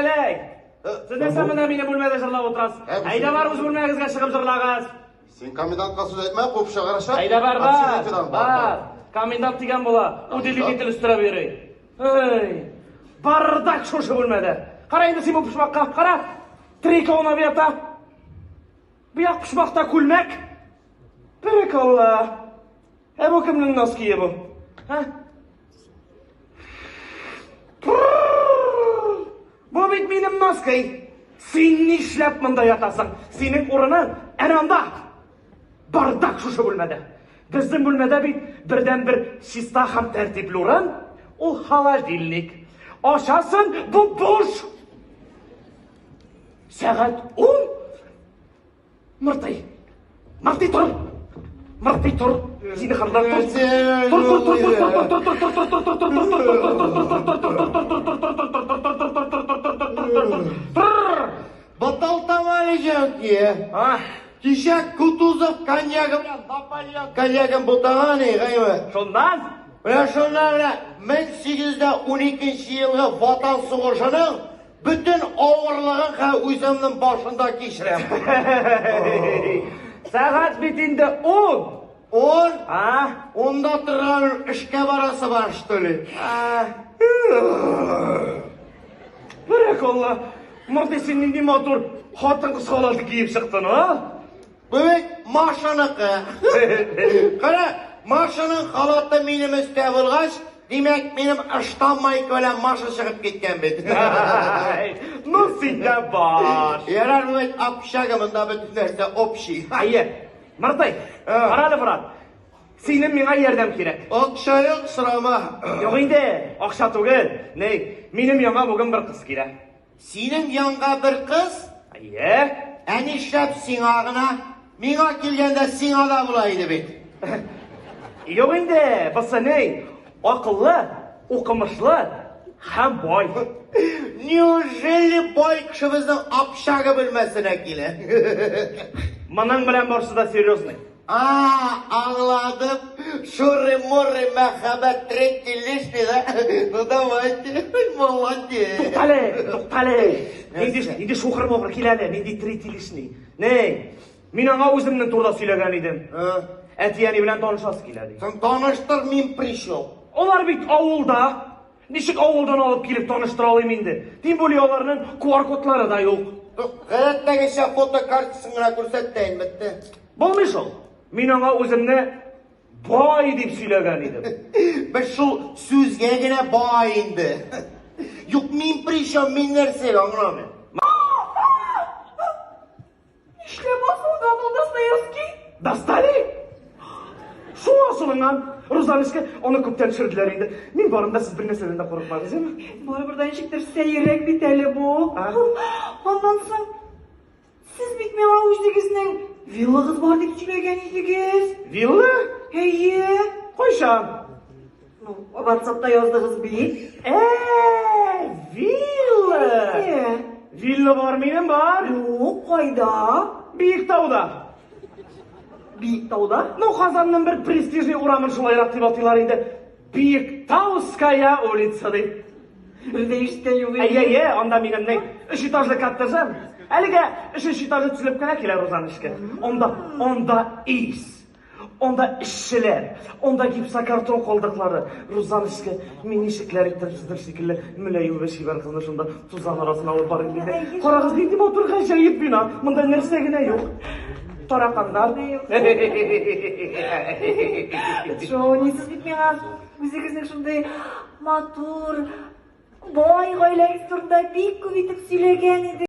Келелек. Сіз несі мына мені бөлмеде жырлап отырасыз? Айда бар өз бөлмеңізге шығып жырлағыз. Сен комендантқа сөз айтма, қопша қараша. Айда бар. Комендант деген бола, удивитель үстіре берейін. Бардак шошы бөлмеде. Қара енді сен бұл пұшмаққа, қара. Трейка ona бията. Бұяқ пұшмақта күлмек. Берек Алла. Бұл кімнің носкиі бұл? Бұл бит менің носкай. Сен не ішләп мұнда ятасың? Сенің орының әнанда. Бардак шошы бөлмеде. Біздің бөлмеде бит бірден бір шиста хам тәртіплі орын. Ол холодильник. Ашасын бұл бош. Сағат 10. Мұртай тұр. Мұртай тұр. Сені қарлар тұр. Батал тамали жәнке. Кешек Кутузов коньягым, Наполеон коньягым бұлтаған ғайымы. Шондан? Шондан 1812 жылғы ватан соғышының бүтін ауырлығын өзімнің башында кешірем. Сағат бетінде 10. 10? Онда тұрған ішке барасы бар штөлі. Бірек Алла, мұрты сен нендей мотор қатын қыз қалады киіп шықтың, Бөбек машынықы. Қара, машының қалаты менім үсте болғаш, демек менім ұштанмай көлем машы шығып кеткен бет. Ну, сенде бар. Ерар бөбек апшағымында бүтін нәрсе опши. Мұртай, қарады брат. Сенің меңа ердем керек. Ақша yok сұрама. Жоқ енді, ақша түгел. Менің яңа бүгін бір қыз керек. Сенің яңға бір қыз? Әне шәп сен ағына, меңа келгенде сен ада бұлайды бет. Жоқ енді, бұсы ақыллы, оқымышлы, һәм бай. Неужели бай кіші біздің апшағы білмесіне келі? Мұның білен барсы да серьезный. Аңладым. Шуры-муры, мәхаббат, третий лишний, да? Ну давайте, молодец. Тоқталі. Енді шуқыр-моқыр келәді, енді третий лишний. Мен аңа өзімнің турда сөйлеген едім. Әтияны білен танышасы келәді. Сен таныштыр, мен пришел. Олар бит ауылда. Нешік ауылдан алып келіп таныштыра алайым енді. Тем более оларының QR-кодтары да жоқ. Ғыраттағы ше фотокартысын ғына көрсеттейін бітті. Болмеш ол. Мен аңа өзімні бай деп сөйлеген едім. Біз шул сөзге гіне бай енді. Жоқ, мен пришел, мен нәрсеге аңырамен. Шлеп асылға бұл Достоевский? Достали? Шу асылыңан, Рузанышқа оны көптен шүрділер енді. Мен барымда сіз бір нәрседен қорықпаңыз, еме? Бары бірден шектір сәйірек бит әлі бұл. Ондан соң, сіз бит мен ауыздегізінің виллағыз бар деп сөйлеген едіңіз. Вилла? Қойшан? WhatsApp'та яздығыз бит. Вилла! Вилла бар менің бар? Жоқ, қайда? Биіктауда. Биіктауда? Қазанның бір престижный урамын шулайрақ деп атылар енді. Биіктауская улица деп. Рейштен жоқ еді. Онда менің 3 этажды каттыржам. Әліге 3 этажды түсіліп кәне келер Розанышқа. Онда иіс. Онда ішшілер. Онда гипсокартон қолдықлары. Розанышқа мен ешіклер еттірсіздір секілі мүләйі өбе шибар қызны шында тұзан арасын алып бар енді. Қарағыз дейді мотор қайша еппина. Мұнда нәрсегіне жоқ. Тарақандар. Шо, несіз бит мен өзіңіздің шындай матур, бай ғайлаңыз тұрда бек көбейтіп сөйлеген еді.